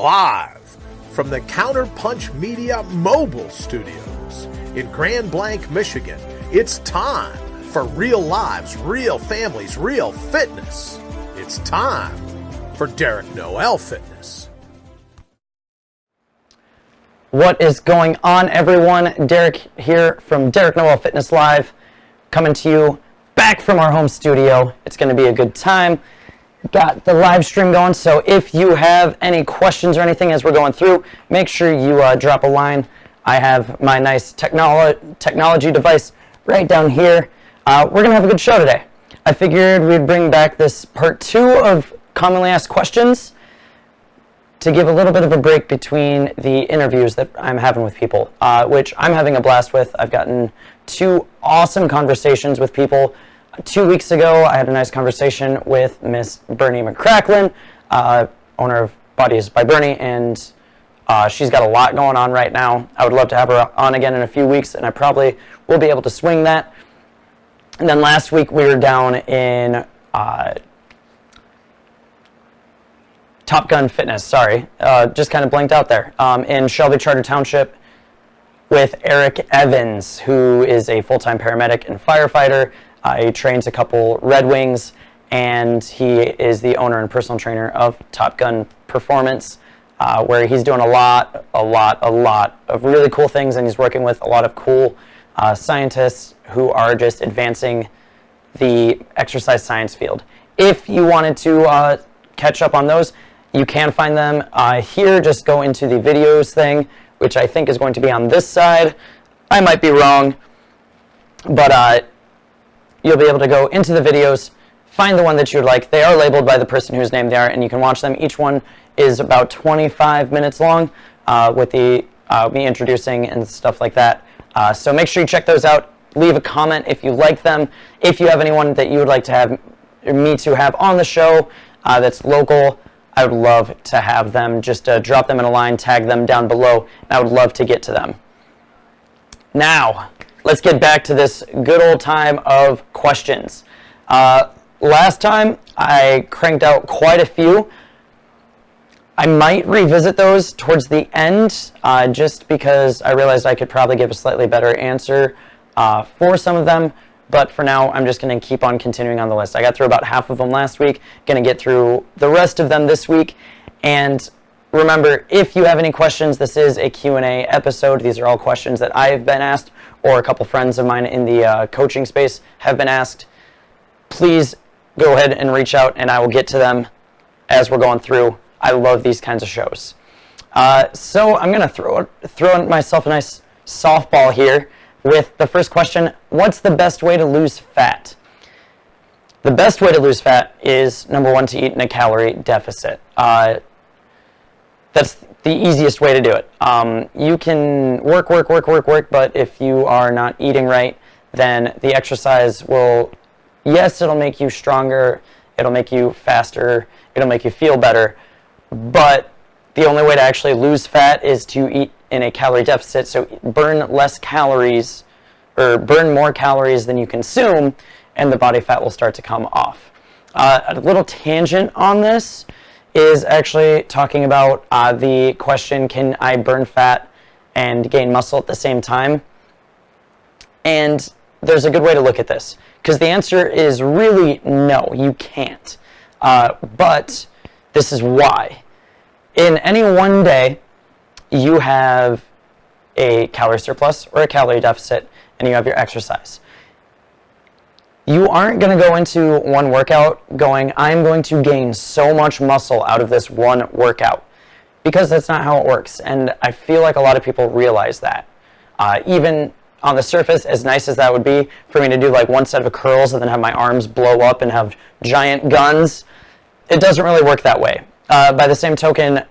live from the Counterpunch Media mobile studios in Grand Blanc, Michigan. It's time for real lives, real families, real fitness. It's time for Derek Noel Fitness. What is going on, everyone? Derek here from Derek Noel Fitness Live, coming to you back from our home studio. It's going to be a good time. Got the live stream going, so if you have any questions or anything as we're going through, make sure you drop a line. I have my nice technology device right down here. We're going to have a good show today. I figured we'd bring back this part 2 of commonly asked questions to give a little bit of a break between the interviews that I'm having with people, which I'm having a blast with. I've gotten 2 awesome conversations with people. 2 weeks ago, I had a nice conversation with Miss Bernie McCracklin, owner of Bodies by Bernie, and she's got a lot going on right now. I would love to have her on again in a few weeks, and I probably will be able to swing that. And then last week, we were down in Top Gun Fitness, just kind of blanked out there, in Shelby Charter Township with Eric Evans, who is a full-time paramedic and firefighter. He trains a couple Red Wings, and he is the owner and personal trainer of Top Gun Performance, where he's doing a lot of really cool things, and he's working with a lot of cool scientists who are just advancing the exercise science field. If you wanted to catch up on those, you can find them here. Just go into the videos thing, which I think is going to be on this side. I might be wrong, but you'll be able to go into the videos, find the one that you'd like. They are labeled by the person whose name they are, and you can watch them. Each one is about 25 minutes long, with me introducing and stuff like that. So make sure you check those out. Leave a comment if you like them. If you have anyone that you would like to have me to have on the show that's local, I would love to have them. Just drop them in a line, tag them down below, and I would love to get to them. Now, let's get back to this good old time of questions. Last time, I cranked out quite a few. I might revisit those towards the end, just because I realized I could probably give a slightly better answer for some of them. But for now, I'm just going to keep on continuing on the list. I got through about half of them last week. Going to get through the rest of them this week. And remember, if you have any questions, this is a Q&A episode. These are all questions that I've been asked, or a couple friends of mine in the coaching space have been asked. Please go ahead and reach out, and I will get to them as we're going through. I love these kinds of shows. So I'm going to throw myself a nice softball here with the first question. What's the best way to lose fat? The best way to lose fat is, number 1, to eat in a calorie deficit. That's the easiest way to do it. You can work, but if you are not eating right, then the exercise will, yes, it'll make you stronger, it'll make you faster, it'll make you feel better, but the only way to actually lose fat is to eat in a calorie deficit, so burn less calories, or burn more calories than you consume, and the body fat will start to come off. A little tangent on this is actually talking about the question, can I burn fat and gain muscle at the same time? And there's a good way to look at this, because the answer is really no, you can't. But this is why. In any one day, you have a calorie surplus or a calorie deficit, and you have your exercise. You aren't going to go into one workout going, I'm going to gain so much muscle out of this one workout, because that's not how it works. And I feel like a lot of people realize that. Even on the surface, as nice as that would be for me to do like one set of curls and then have my arms blow up and have giant guns, it doesn't really work that way. By the same token,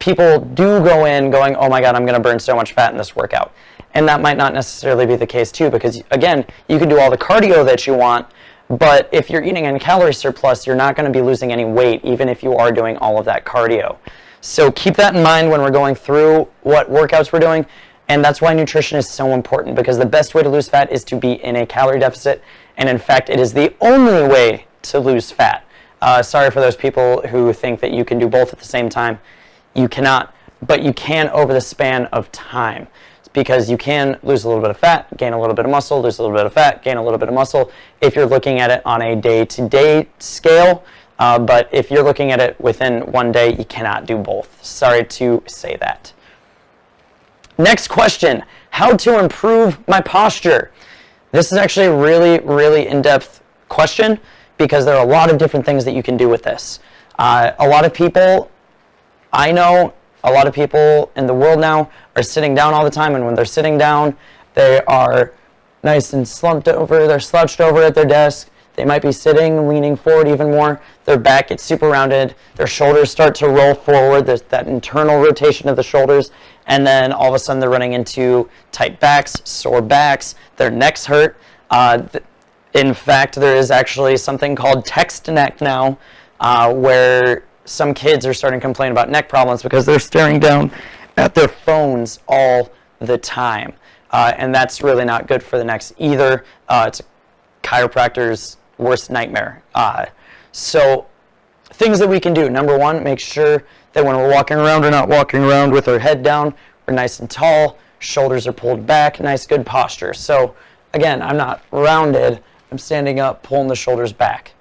people do go in going, oh my God, I'm going to burn so much fat in this workout. And that might not necessarily be the case too, because again, you can do all the cardio that you want, but if you're eating in calorie surplus, you're not going to be losing any weight, even if you are doing all of that cardio. So keep that in mind when we're going through what workouts we're doing, and that's why nutrition is so important, because the best way to lose fat is to be in a calorie deficit, and in fact, it is the only way to lose fat. Sorry for those people who think that you can do both at the same time. You cannot, but you can over the span of time, because you can lose a little bit of fat, gain a little bit of muscle, lose a little bit of fat, gain a little bit of muscle, if you're looking at it on a day-to-day scale. But if you're looking at it within one day, you cannot do both. Sorry to say that. Next question, how to improve my posture? This is actually a really, really in-depth question, because there are a lot of different things that you can do with this. A lot of people, I know, a lot of people in the world now are sitting down all the time, and when they're sitting down, they are nice and slumped over, they're slouched over at their desk. They might be sitting, leaning forward even more. Their back gets super rounded. Their shoulders start to roll forward. There's that internal rotation of the shoulders. And then all of a sudden they're running into tight backs, sore backs. Their necks hurt. In fact, there is actually something called text neck now, where some kids are starting to complain about neck problems because they're staring down at their phones all the time. And that's really not good for the necks either. It's a chiropractor's worst nightmare. So things that we can do. Number one, make sure that when we're walking around, we're not walking around with our head down. We're nice and tall. Shoulders are pulled back. Nice, good posture. So again, I'm not rounded. I'm standing up, pulling the shoulders back.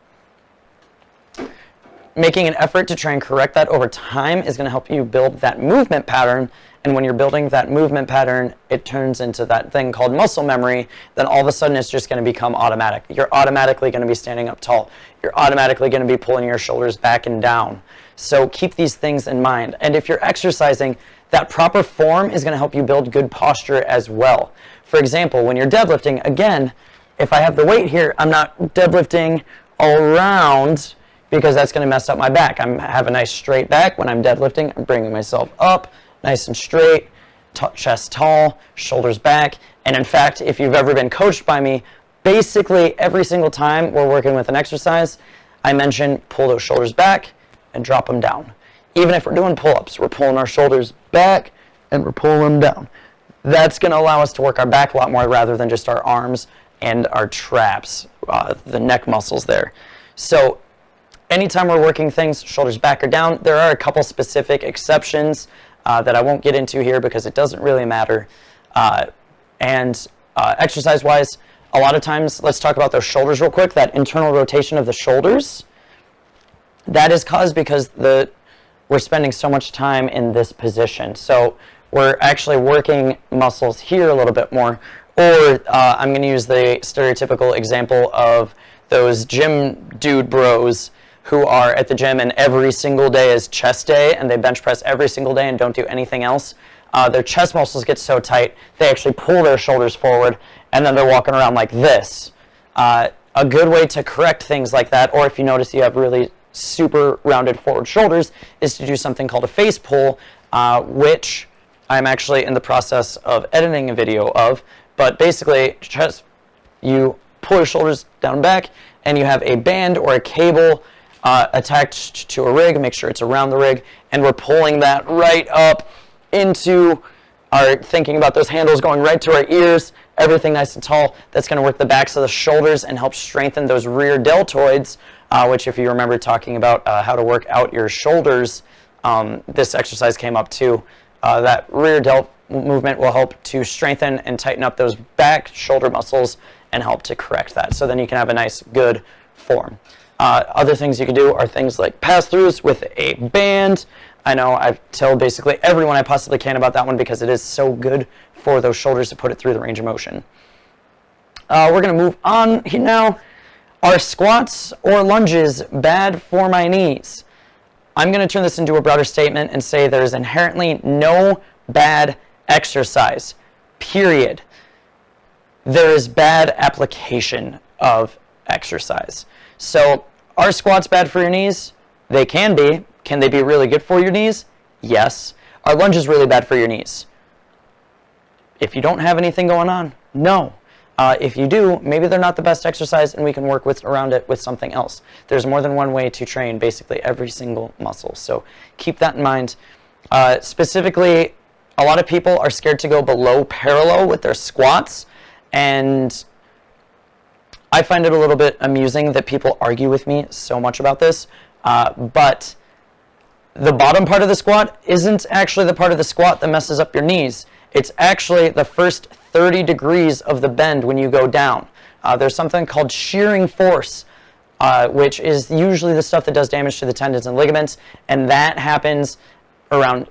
Making an effort to try and correct that over time is going to help you build that movement pattern. And when you're building that movement pattern, it turns into that thing called muscle memory. Then all of a sudden, it's just going to become automatic. You're automatically going to be standing up tall. You're automatically going to be pulling your shoulders back and down. So keep these things in mind. And if you're exercising, that proper form is going to help you build good posture as well. For example, when you're deadlifting, again, if I have the weight here, I'm not deadlifting all around, because that's going to mess up my back. I have a nice straight back. When I'm deadlifting, I'm bringing myself up, nice and straight, chest tall, shoulders back. And in fact, if you've ever been coached by me, basically every single time we're working with an exercise, I mention pull those shoulders back and drop them down. Even if we're doing pull-ups, we're pulling our shoulders back and we're pulling them down. That's going to allow us to work our back a lot more rather than just our arms and our traps, the neck muscles there. So anytime we're working things, shoulders back or down, there are a couple specific exceptions that I won't get into here because it doesn't really matter. Exercise-wise, a lot of times, let's talk about those shoulders real quick, that internal rotation of the shoulders. That is caused because we're spending so much time in this position. So we're actually working muscles here a little bit more. Or I'm going to use the stereotypical example of those gym dude bros who are at the gym and every single day is chest day and they bench press every single day and don't do anything else. Their chest muscles get so tight, they actually pull their shoulders forward and then they're walking around like this. A good way to correct things like that, or if you notice you have really super rounded forward shoulders, is to do something called a face pull, which I'm actually in the process of editing a video of. But basically, you pull your shoulders down and back, and you have a band or a cable attached to a rig. Make sure it's around the rig, and we're pulling that right up into our, thinking about those handles going right to our ears, everything nice and tall. That's going to work the backs of the shoulders and help strengthen those rear deltoids, which if you remember talking about how to work out your shoulders, this exercise came up too. That rear delt movement will help to strengthen and tighten up those back shoulder muscles and help to correct that. So then you can have a nice, good form. Other things you can do are things like pass-throughs with a band. I know I've told basically everyone I possibly can about that one because it is so good for those shoulders to put it through the range of motion. We're going to move on here now. Are squats or lunges bad for my knees? I'm going to turn this into a broader statement and say there's inherently no bad exercise, period. There is bad application of exercise. So are squats bad for your knees? They can be. Can they be really good for your knees? Yes. Are lunges really bad for your knees? If you don't have anything going on, no. If you do, maybe they're not the best exercise and we can work around it with something else. There's more than one way to train basically every single muscle. So keep that in mind. Specifically, a lot of people are scared to go below parallel with their squats, and I find it a little bit amusing that people argue with me so much about this, but the bottom part of the squat isn't actually the part of the squat that messes up your knees. It's actually the first 30 degrees of the bend when you go down. There's something called shearing force, which is usually the stuff that does damage to the tendons and ligaments, and that happens around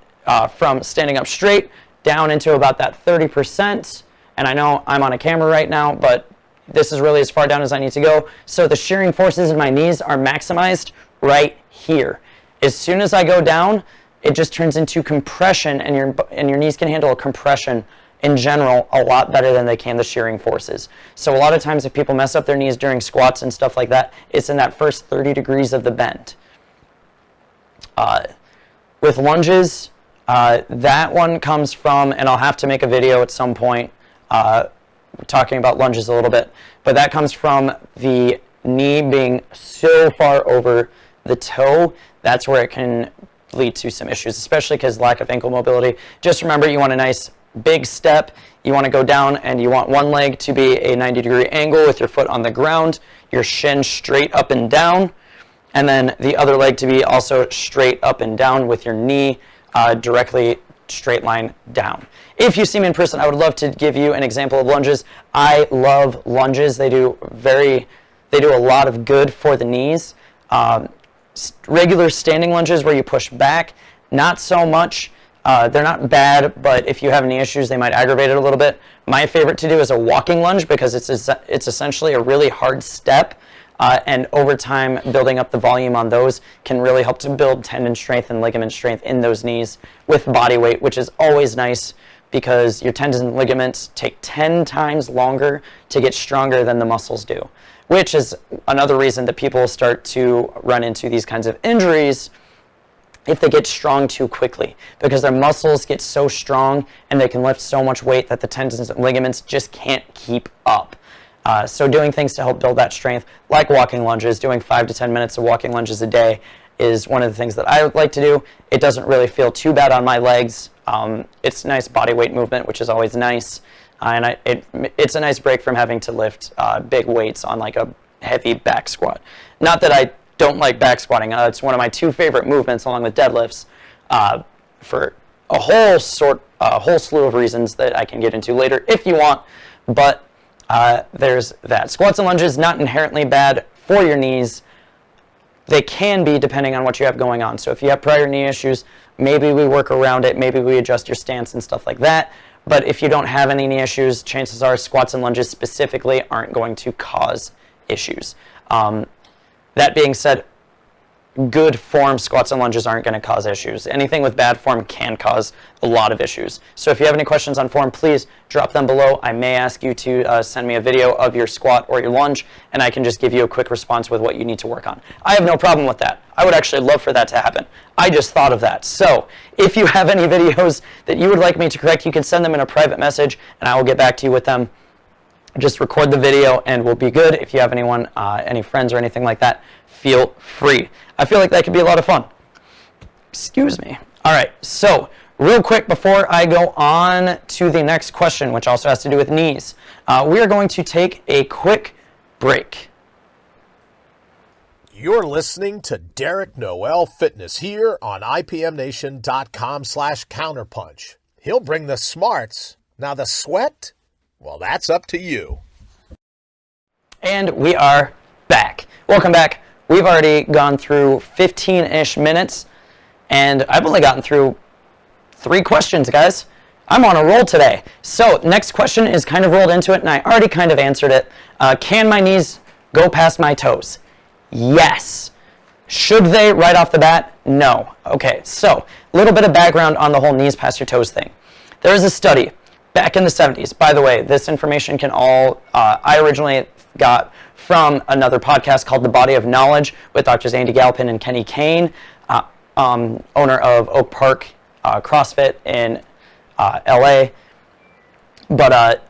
from standing up straight down into about that 30%. And I know I'm on a camera right now, but this is really as far down as I need to go. So the shearing forces in my knees are maximized right here. As soon as I go down, it just turns into compression, and your knees can handle a compression in general a lot better than they can the shearing forces. So a lot of times if people mess up their knees during squats and stuff like that, it's in that first 30 degrees of the bend. With lunges, that one comes from, and I'll have to make a video at some point talking about lunges a little bit, but that comes from the knee being so far over the toe. That's where it can lead to some issues, especially because lack of ankle mobility. Just remember, you want a nice big step. You want to go down, and you want one leg to be a 90-degree angle with your foot on the ground, your shin straight up and down, and then the other leg to be also straight up and down with your knee directly straight line down. If you see me in person, I would love to give you an example of lunges. I love lunges. They do a lot of good for the knees. Regular standing lunges where you push back, not so much. They're not bad, but if you have any issues, they might aggravate it a little bit. My favorite to do is a walking lunge because it's essentially a really hard step, and over time, building up the volume on those can really help to build tendon strength and ligament strength in those knees with body weight, which is always nice because your tendons and ligaments take 10 times longer to get stronger than the muscles do, which is another reason that people start to run into these kinds of injuries if they get strong too quickly, because their muscles get so strong and they can lift so much weight that the tendons and ligaments just can't keep up. So doing things to help build that strength, like walking lunges, doing 5 to 10 minutes of walking lunges a day is one of the things that I like to do. It doesn't really feel too bad on my legs. It's nice body weight movement, which is always nice. And it's a nice break from having to lift big weights on like a heavy back squat. Not that I don't like back squatting. It's one of my 2 favorite movements along with deadlifts for a whole slew of reasons that I can get into later if you want. But there's that. Squats and lunges, not inherently bad for your knees. They can be depending on what you have going on. So if you have prior knee issues, maybe we work around it. Maybe we adjust your stance and stuff like that. But if you don't have any knee issues, chances are squats and lunges specifically aren't going to cause issues. That being said, good form squats and lunges aren't going to cause issues. Anything with bad form can cause a lot of issues. So if you have any questions on form, please drop them below. I may ask you to send me a video of your squat or your lunge, and I can just give you a quick response with what you need to work on. I have no problem with that. I would actually love for that to happen. I just thought of that. So if you have any videos that you would like me to correct, you can send them in a private message, and I will get back to you with them. Just record the video and we'll be good. If you have anyone, any friends or anything like that, feel free. I feel like that could be a lot of fun. Excuse me. All right, so real quick before I go on to the next question, which also has to do with knees, we are going to take a quick break. You're listening to Derek Noel Fitness here on IPMNation.com/counterpunch. He'll bring the smarts. Now the sweat, well, that's up to you. And we are back. Welcome back. We've already gone through 15-ish minutes, and I've only gotten through 3 questions, guys. I'm on a roll today. So next question is kind of rolled into it, and I already kind of answered it. Can my knees go past my toes? Yes. Should they right off the bat? No. Okay, so a little bit of background on the whole knees past your toes thing. There is a study back in the 70s. By the way, this information can all, I originally got from another podcast called The Body of Knowledge with Drs. Andy Galpin and Kenny Kane, owner of Oak Park CrossFit in LA. But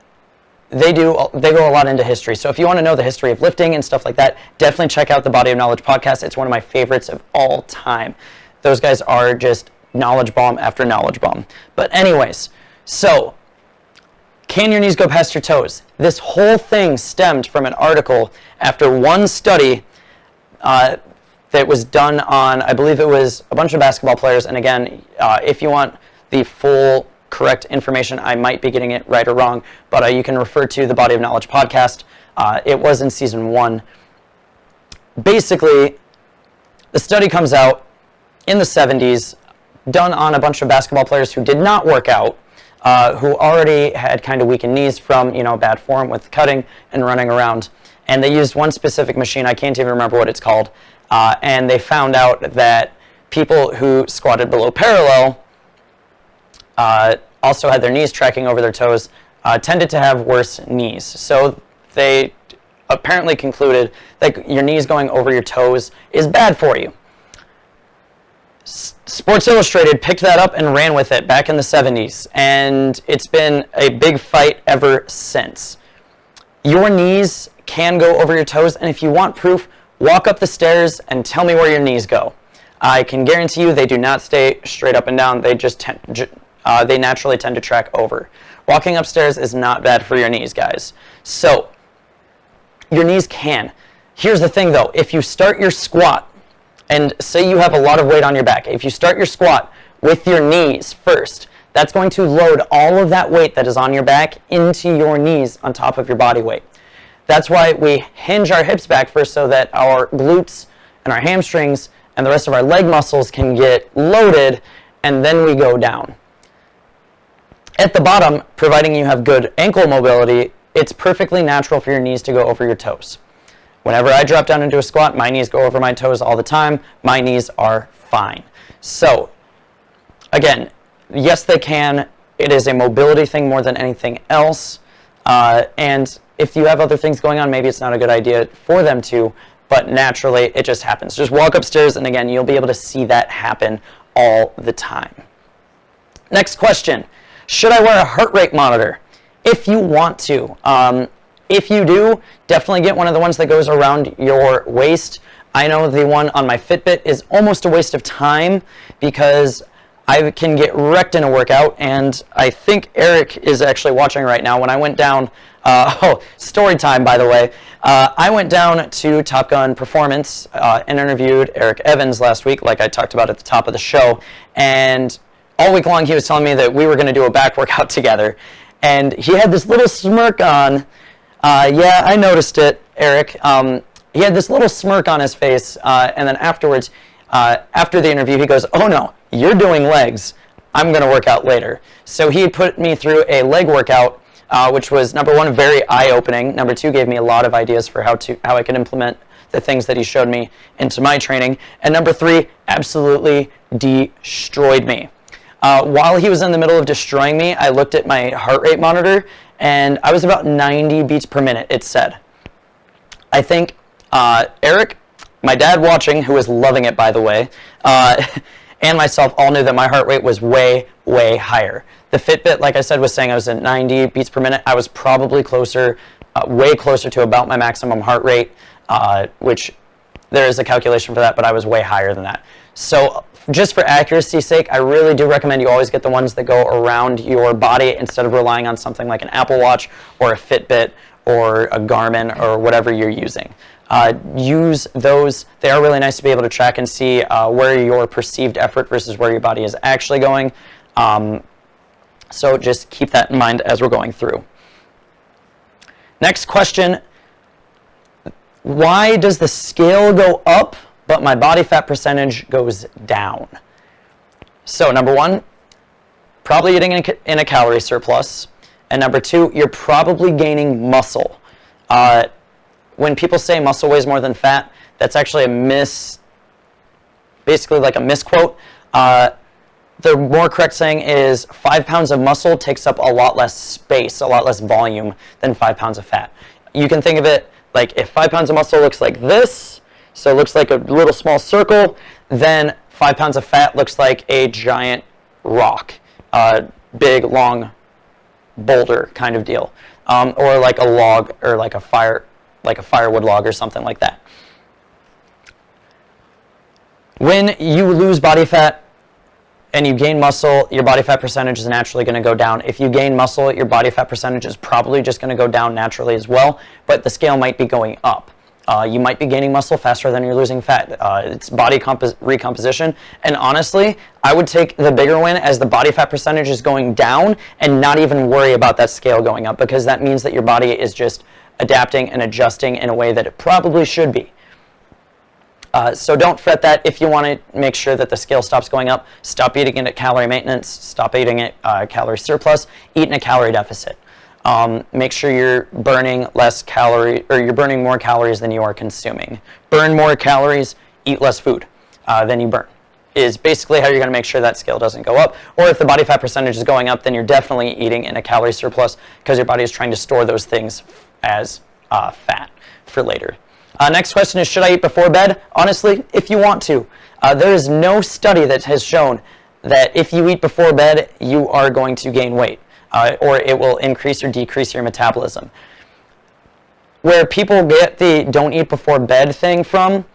they go a lot into history. So if you want to know the history of lifting and stuff like that, definitely check out the Body of Knowledge podcast. It's one of my favorites of all time. Those guys are just knowledge bomb after knowledge bomb. But anyways, so can your knees go past your toes? This whole thing stemmed from an article after one study. They that was done on, I believe it was a bunch of basketball players. And again, if you want the full correct information, I might be getting it right or wrong, but you can refer to the Body of Knowledge podcast. It was in season 1. Basically, the study comes out in the 70s, done on a bunch of basketball players who did not work out, who already had kind of weakened knees from, bad form with cutting and running around. And they used one specific machine, I can't even remember what it's called, and they found out that people who squatted below parallel, also had their knees tracking over their toes, tended to have worse knees. So they apparently concluded that your knees going over your toes is bad for you. Sports Illustrated picked that up and ran with it back in the 70s, and it's been a big fight ever since. Your knees can go over your toes, and if you want proof, walk up the stairs and tell me where your knees go. I can guarantee you they do not stay straight up and down. They just they naturally tend to track over. Walking upstairs is not bad for your knees, guys. So, your knees can. Here's the thing, though. If you start your squat, and say you have a lot of weight on your back, if you start your squat with your knees first, that's going to load all of that weight that is on your back into your knees on top of your body weight. That's why we hinge our hips back first, so that our glutes and our hamstrings and the rest of our leg muscles can get loaded, and then we go down. At the bottom, providing you have good ankle mobility, it's perfectly natural for your knees to go over your toes. Whenever I drop down into a squat, my knees go over my toes all the time. My knees are fine. So, again, yes, they can. It is a mobility thing more than anything else. And if you have other things going on, maybe it's not a good idea for them to, but naturally, it just happens. Just walk upstairs, and again, you'll be able to see that happen all the time. Next question. Should I wear a heart rate monitor? If you want to. If you do, definitely get one of the ones that goes around your waist. I know the one on my Fitbit is almost a waste of time because I can get wrecked in a workout, and I think Eric is actually watching right now. When I went down, story time, by the way, I went down to Top Gun Performance and interviewed Eric Evans last week, like I talked about at the top of the show, and all week long he was telling me that we were going to do a back workout together, and he had this little smirk on. Yeah, I noticed it, Eric. He had this little smirk on his face, and then afterwards, after the interview, he goes, "Oh no, you're doing legs. I'm going to work out later." So he put me through a leg workout, which was, number one, very eye-opening. Number two, gave me a lot of ideas for how I could implement the things that he showed me into my training. And number three, absolutely destroyed me. While he was in the middle of destroying me, I looked at my heart rate monitor, and I was about 90 beats per minute, it said. I think Eric, my dad watching, who was loving it, by the way, and myself all knew that my heart rate was way, way higher. The Fitbit, like I said, was saying I was at 90 beats per minute. I was probably closer, way closer to about my maximum heart rate, which there is a calculation for that, but I was way higher than that. So just for accuracy's sake, I really do recommend you always get the ones that go around your body instead of relying on something like an Apple Watch or a Fitbit or a Garmin or whatever you're using. Use those. They are really nice to be able to track and see where your perceived effort versus where your body is actually going. So just keep that in mind as we're going through. Next question. Why does the scale go up but my body fat percentage goes down? So number one, probably eating in a calorie surplus. And number two, you're probably gaining muscle. When people say muscle weighs more than fat, that's actually basically like a misquote. The more correct saying is 5 pounds of muscle takes up a lot less space, a lot less volume than 5 pounds of fat. You can think of it like if 5 pounds of muscle looks like this, so it looks like a little small circle, then 5 pounds of fat looks like a giant rock, big, long boulder kind of deal, or like a log, or like a firewood log or something like that. When you lose body fat and you gain muscle, your body fat percentage is naturally going to go down. If you gain muscle, your body fat percentage is probably just going to go down naturally as well, but the scale might be going up. You might be gaining muscle faster than you're losing fat. It's body recomposition. And honestly, I would take the bigger win as the body fat percentage is going down and not even worry about that scale going up, because that means that your body is just adapting and adjusting in a way that it probably should be. So don't fret that. If you want to make sure that the scale stops going up, stop eating it at calorie maintenance, stop eating it calorie surplus, eat in a calorie deficit. Make sure you're burning less calorie, or you're burning more calories than you are consuming. Burn more calories, eat less food than you burn, is basically how you're going to make sure that scale doesn't go up. Or if the body fat percentage is going up, then you're definitely eating in a calorie surplus, because your body is trying to store those things as fat for later. Next question is, should I eat before bed? Honestly, if you want to. There is no study that has shown that if you eat before bed, you are going to gain weight, or it will increase or decrease your metabolism. Where people get the don't eat before bed thing from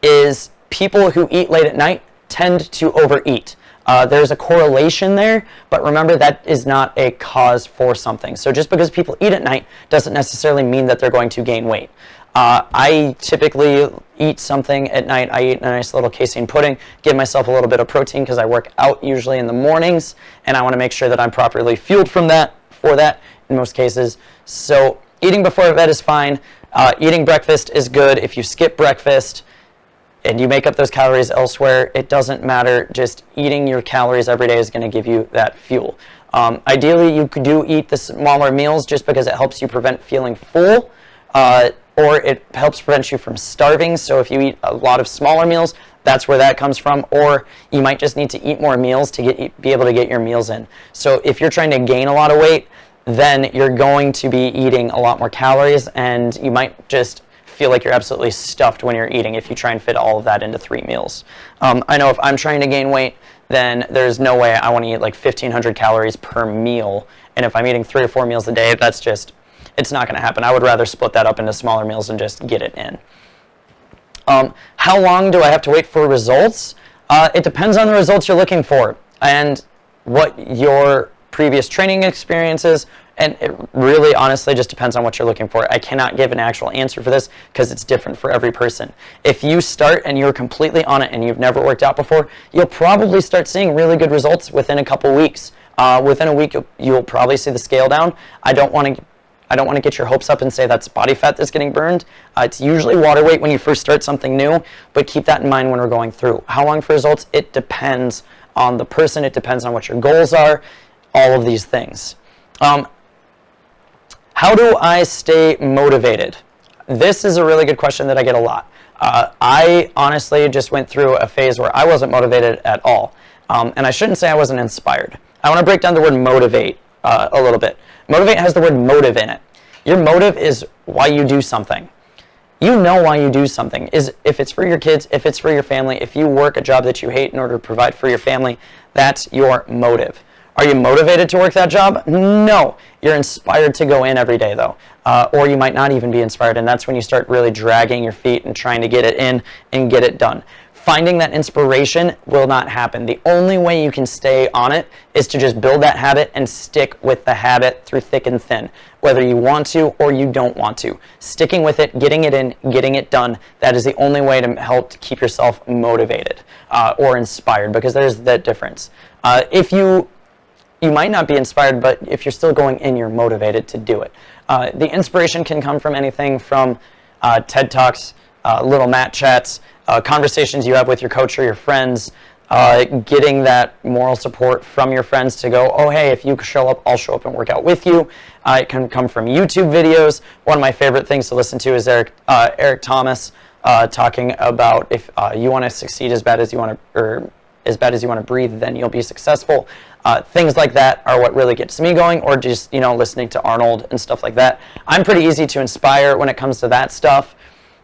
is people who eat late at night tend to overeat. There's a correlation there, but remember, that is not a cause for something. So just because people eat at night doesn't necessarily mean that they're going to gain weight. I typically eat something at night. I eat a nice little casein pudding, give myself a little bit of protein because I work out usually in the mornings, and I want to make sure that I'm properly fueled for that in most cases. So eating before bed is fine. Eating breakfast is good. If you skip breakfast and you make up those calories elsewhere, it doesn't matter. Just eating your calories every day is going to give you that fuel. Ideally, you could eat the smaller meals just because it helps you prevent feeling full. Or it helps prevent you from starving. So if you eat a lot of smaller meals, that's where that comes from. Or you might just need to eat more meals to be able to get your meals in. So if you're trying to gain a lot of weight, then you're going to be eating a lot more calories, and you might just feel like you're absolutely stuffed when you're eating if you try and fit all of that into 3 meals. I know if I'm trying to gain weight, then there's no way I want to eat like 1,500 calories per meal. And if I'm eating 3 or 4 meals a day, that's just... it's not going to happen. I would rather split that up into smaller meals and just get it in. How long do I have to wait for results? It depends on the results you're looking for and what your previous training experience is, and it really honestly just depends on what you're looking for. I cannot give an actual answer for this because it's different for every person. If you start and you're completely on it and you've never worked out before, you'll probably start seeing really good results within a couple weeks. Within a week, you'll probably see the scale down. I don't want to get your hopes up and say that's body fat that's getting burned. It's usually water weight when you first start something new, but keep that in mind when we're going through. How long for results? It depends on the person. It depends on what your goals are, all of these things. How do I stay motivated? This is a really good question that I get a lot. I honestly just went through a phase where I wasn't motivated at all. And I shouldn't say I wasn't inspired. I want to break down the word motivate a little bit. Motivate has the word motive in it. Your motive is why you do something. You know why you do something. If it's for your kids, if it's for your family, if you work a job that you hate in order to provide for your family, that's your motive. Are you motivated to work that job? No. You're inspired to go in every day, though. Or you might not even be inspired, and that's when you start really dragging your feet and trying to get it in and get it done. Finding that inspiration will not happen. The only way you can stay on it is to just build that habit and stick with the habit through thick and thin, whether you want to or you don't want to. Sticking with it, getting it in, getting it done, that is the only way to help to keep yourself motivated or inspired, because there's that difference. If you might not be inspired, but if you're still going in, you're motivated to do it. The inspiration can come from anything from TED Talks, little mat chats, conversations you have with your coach or your friends, getting that moral support from your friends to go, oh, hey, if you show up, I'll show up and work out with you. It can come from YouTube videos. One of my favorite things to listen to is Eric Thomas talking about if you want to succeed as bad as you want to, or as bad as you want to breathe, then you'll be successful. Things like that are what really gets me going, or just, listening to Arnold and stuff like that. I'm pretty easy to inspire when it comes to that stuff.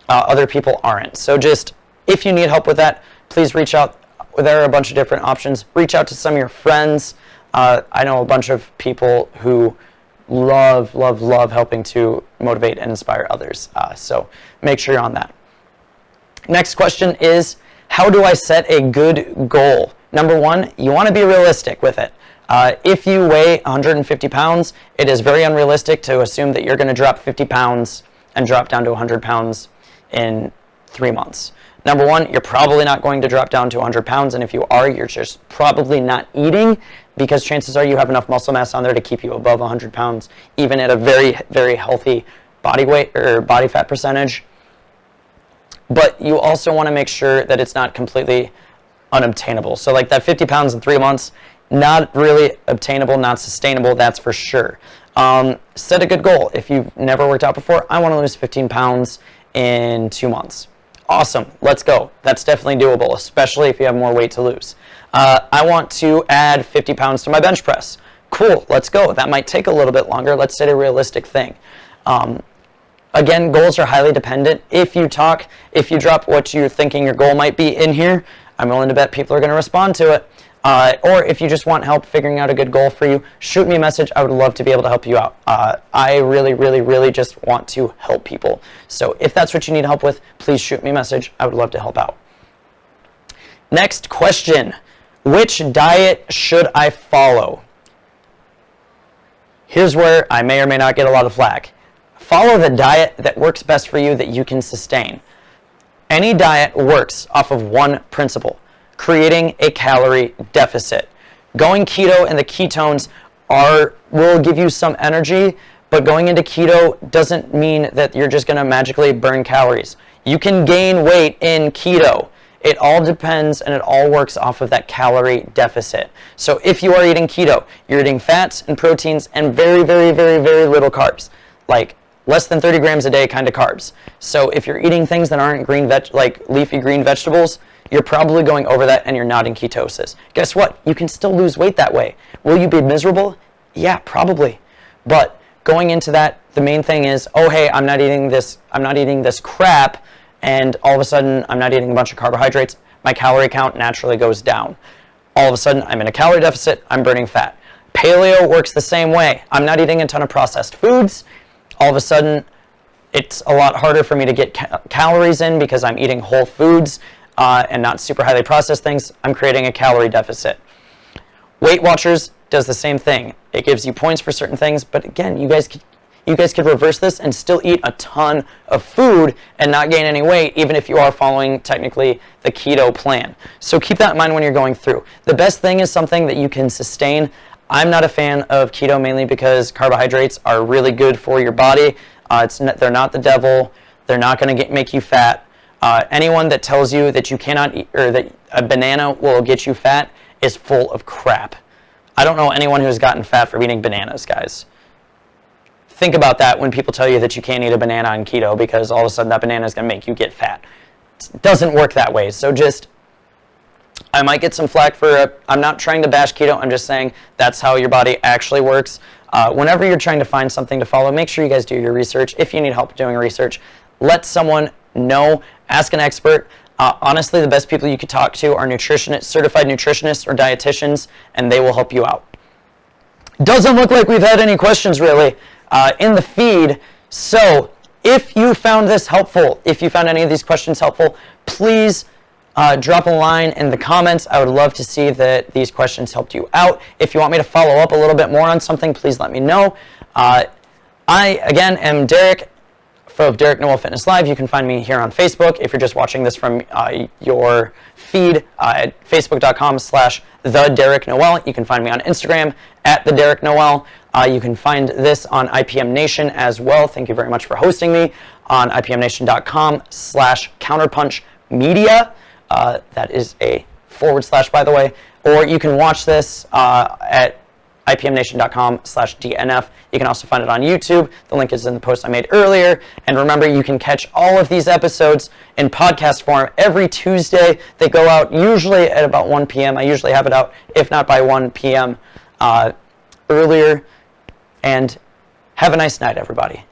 Other people aren't. So just, if you need help with that, please reach out. There are a bunch of different options. Reach out to some of your friends. I know a bunch of people who love helping to motivate and inspire others. So make sure you're on that. Next question is, how do I set a good goal? Number one, you want to be realistic with it. If you weigh 150 pounds, it is very unrealistic to assume that you're going to drop 50 pounds and drop down to 100 pounds in 3 months? Number one, you're probably not going to drop down to 100 pounds, and if you are, you're just probably not eating, because chances are you have enough muscle mass on there to keep you above 100 pounds, even at a very, very healthy body weight or body fat percentage. But you also want to make sure that it's not completely unobtainable. So like that 50 pounds in 3 months, not really obtainable, not sustainable, that's for sure. Set a good goal. If you've never worked out before, I want to lose 15 pounds in 2 months. Awesome, let's go. That's definitely doable, especially if you have more weight to lose. I want to add 50 pounds to my bench press. Cool, let's go. That might take a little bit longer. Let's set a realistic thing. Again, goals are highly dependent. If you drop what you're thinking your goal might be in here, I'm willing to bet people are going to respond to it. Or if you just want help figuring out a good goal for you, shoot me a message. I would love to be able to help you out. I really, really, really just want to help people. So if that's what you need help with, please shoot me a message. I would love to help out. Next question. Which diet should I follow? Here's where I may or may not get a lot of flack. Follow the diet that works best for you that you can sustain. Any diet works off of one principle: creating a calorie deficit. Going keto and the ketones will give you some energy, but going into keto doesn't mean that you're just going to magically burn calories. You can gain weight in keto. It all depends and it all works off of that calorie deficit. So if you are eating keto, you're eating fats and proteins and very, very, very, very little carbs, like less than 30 grams a day kind of carbs. So if you're eating things that aren't like leafy green vegetables, you're probably going over that and you're not in ketosis. Guess what? You can still lose weight that way. Will you be miserable? Yeah, probably. But going into that, the main thing is, oh hey, I'm not eating this crap, and all of a sudden I'm not eating a bunch of carbohydrates. My calorie count naturally goes down. All of a sudden I'm in a calorie deficit, I'm burning fat. Paleo works the same way. I'm not eating a ton of processed foods. All of a sudden it's a lot harder for me to get calories in because I'm eating whole foods and not super highly processed things. I'm creating a calorie deficit. Weight Watchers does the same thing. It gives you points for certain things, but again, you guys could reverse this and still eat a ton of food and not gain any weight, even if you are following technically the keto plan. So keep that in mind when you're going through. The best thing is something that you can sustain. I'm not a fan of keto mainly because carbohydrates are really good for your body. They're not the devil. They're not going to make you fat. Anyone that tells you that you cannot eat, or that a banana will get you fat, is full of crap. I don't know anyone who's gotten fat from eating bananas, guys. Think about that when people tell you that you can't eat a banana on keto because all of a sudden that banana is going to make you get fat. It doesn't work that way. So I might get some flack for it. I'm not trying to bash keto. I'm just saying that's how your body actually works. Whenever you're trying to find something to follow, make sure you guys do your research. If you need help doing research, let someone know. Ask an expert. Honestly, the best people you could talk to are nutritionists, certified nutritionists or dietitians, and they will help you out. Doesn't look like we've had any questions really in the feed. So if you found this helpful, if you found any of these questions helpful, please drop a line in the comments. I would love to see that these questions helped you out. If you want me to follow up a little bit more on something, please let me know. I, again, am Derek of Derek Noel Fitness Live. You can find me here on Facebook. If you're just watching this from your feed, at facebook.com/TheDerekNoel. You can find me on Instagram at TheDerekNoel. You can find this on IPM Nation as well. Thank you very much for hosting me on IPMNation.com/counterpunchmedia. That is a / by the way. Or you can watch this at IPMNation.com/DNF. You can also find it on YouTube. The link is in the post I made earlier. And remember, you can catch all of these episodes in podcast form every Tuesday. They go out usually at about 1 p.m. I usually have it out, if not by 1 p.m. Earlier. And have a nice night, everybody.